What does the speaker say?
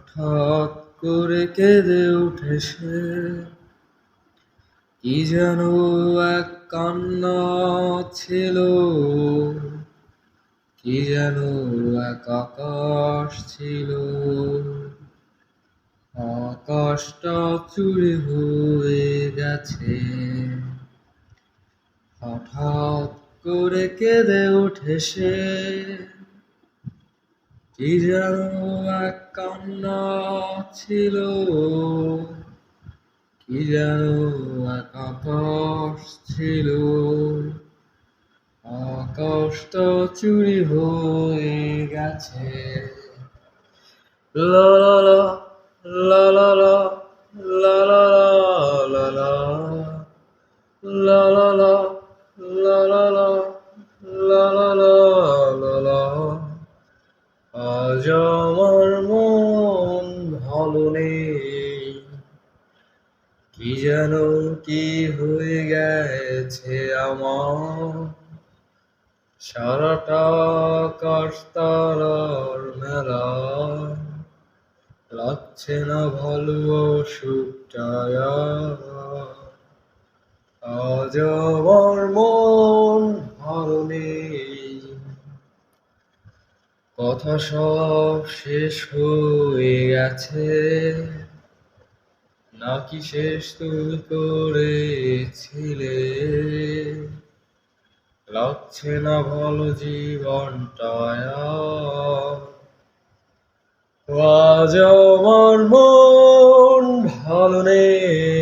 হঠাৎ করে কেঁদে উঠে সে, কি যেন এক কান্না ছিল, কি যেন এক আকাশ ছিল। আকাশটা চুরি হয়ে গেছে। হঠাৎ করে কেঁদে উঠে সে, কি যেন এক কান্না ছিল, কি যেন এক আকাশ ছিল। আকাশটা চুরি হয়ে গেছে। লা লা লা লা লা লা লা লা লা লা লা লা লা লা লা লা লা লা লা। আজ আমার মন ভালো নেই, কি যেন কি হয়ে গেছে আমার। সারাটা আকাশ তারার মেলা, লাগছে না ভালো সুখটায়। আজ আমার মন ভালো নেই, কথা সব শেষ হয়ে গেছে, নাকি শেষ তুমি করেছিলে। লাগছে না ভালো জীবনটায়। আজ আমার মন ভালো নেই।